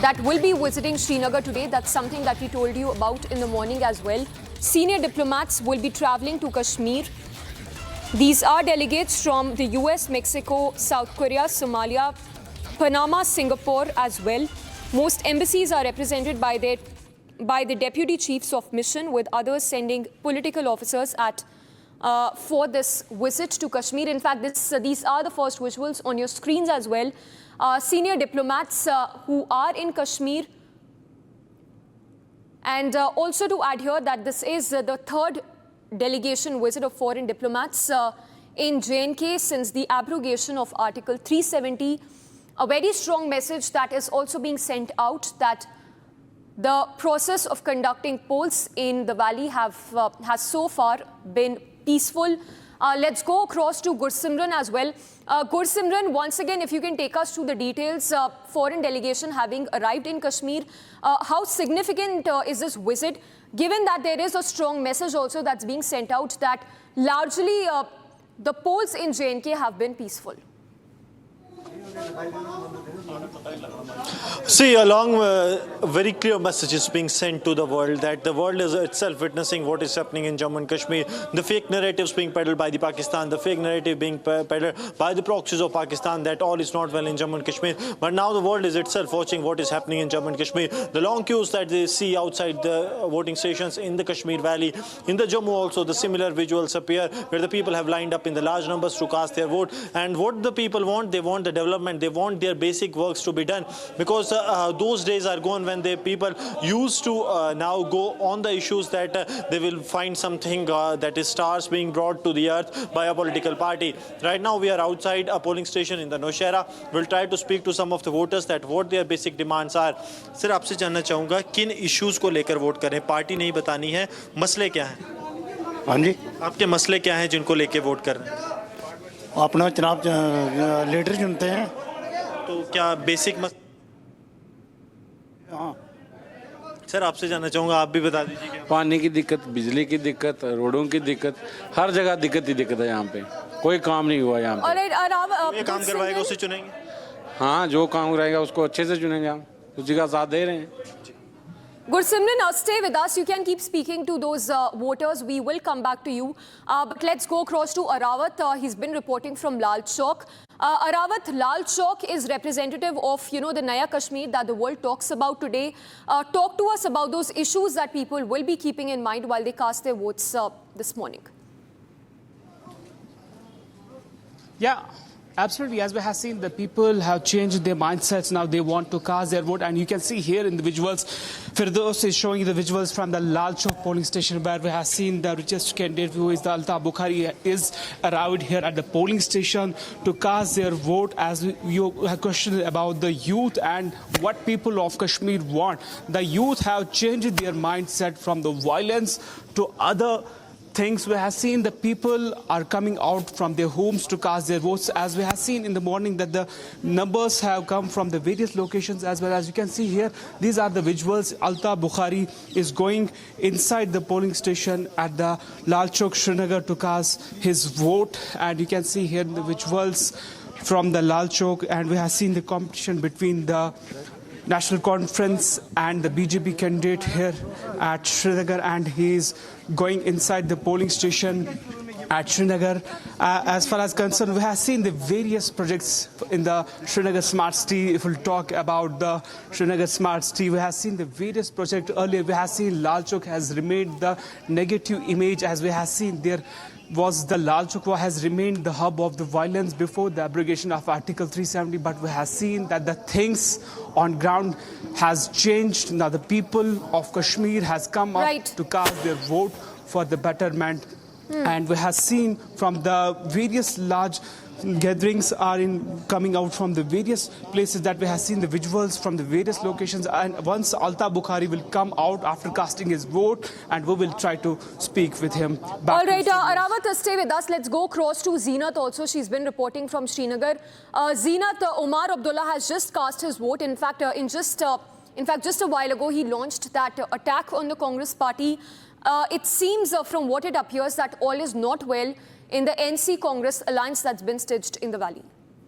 that will be visiting Srinagar today. That's something that we told you about in the morning as well. Senior diplomats will be traveling to Kashmir. These are delegates from the US, Mexico, South Korea, Somalia, Panama, Singapore as well. Most embassies are represented by the deputy chiefs of mission, with others sending political officers for this visit to Kashmir. In fact, these are the first visuals on your screens as well. Senior diplomats who are in Kashmir. And also to add here that this is the third delegation visit of foreign diplomats in J&K since the abrogation of Article 370. A very strong message that is also being sent out that the process of conducting polls in the valley has so far been peaceful. Let's go across to Gursimran as well. Gursimran, once again, if you can take us through the details, foreign delegation having arrived in Kashmir, how significant is this visit, given that there is a strong message also that's being sent out that largely the polls in J&K have been peaceful? See, along very clear messages being sent to the world that the world is itself witnessing what is happening in Jammu and Kashmir. The fake narratives being peddled by the Pakistan, the fake narrative being peddled by the proxies of Pakistan that all is not well in Jammu and Kashmir. But now the world is itself watching what is happening in Jammu and Kashmir. The long queues that they see outside the voting stations in the Kashmir Valley. In the Jammu also, the similar visuals appear where the people have lined up in the large numbers to cast their vote. And what the people want, they want the development, they want their basic works to be done, because those days are gone when the people used to now go on the issues that they will find something that is stars being brought to the earth by a political party. Right now we are outside a polling station in the Nowshera. We'll try to speak to some of the voters that what their basic demands are. Sir, आपसे जानना चाहूँगा किन issues को लेकर vote करें, party नहीं बतानी है, मसले क्या हैं? हाँ जी, आपके मसले क्या हैं जिनको लेके वोट कर रहे हैं? अपना चुनाव लीडर चुनते हैं। तो क्या बेसिक हाँ सर, आपसे जानना चाहूँगा, आप भी बता दीजिए क्या? पानी की दिक्कत, बिजली की दिक्कत, रोडों की दिक्कत, हर जगह दिक्कत ही दिक्कत है। यहाँ पे कोई काम नहीं हुआ यहाँ पे। ये काम करवाएगा उसे चुनेंगे? हाँ, जो काम रहेगा उसको अच्छे से चुनेंगे हम, उसी का साथ दे रहे हैं। Gursimran, stay with us. You can keep speaking to those voters. We will come back to you. But let's go across to Arawat. He's been reporting from Lal Chowk. Arawat, Lal Chowk is representative of, the Naya Kashmir that the world talks about today. Talk to us about those issues that people will be keeping in mind while they cast their votes this morning. Yeah. Absolutely. As we have seen, the people have changed their mindsets. Now they want to cast their vote. And you can see here in the visuals, Firdaus is showing you the visuals from the Lal Chowk polling station where we have seen the richest candidate, who is the Altaf Bukhari, is arrived here at the polling station to cast their vote. As you have questioned about the youth and what people of Kashmir want. The youth have changed their mindset from the violence to other things. We have seen the people are coming out from their homes to cast their votes. As we have seen in the morning that the numbers have come from the various locations as well. As you can see here, these are the visuals. Altaf Bukhari is going inside the polling station at the Lal Chowk, Srinagar, to cast his vote. And you can see here the visuals from the Lal Chowk. And we have seen the competition between the National Conference and the BJP candidate here at Srinagar, and he is going inside the polling station at Srinagar. As far as concerned, we have seen the various projects in the Srinagar Smart City. If we'll talk about the Srinagar Smart City, we have seen the various projects earlier. We have seen Lal Chowk has remained the negative image, as we have seen there was the Lal Chowk has remained the hub of the violence before the abrogation of Article 370, but we have seen that the things on ground has changed. Now the people of Kashmir has come up to cast their vote for the betterment. And we have seen from the various large gatherings are coming out from the various places that we have seen the visuals from the various locations. And once Altaf Bukhari will come out after casting his vote, and we will try to speak with him. All right, Arawat, stay with us. Let's go across to Zeenat also. She's been reporting from Srinagar. Zeenat, Omar Abdullah has just cast his vote. In fact, just a while ago, he launched that attack on the Congress party. It seems from what it appears that all is not well in the NC Congress alliance that's been stitched in the valley.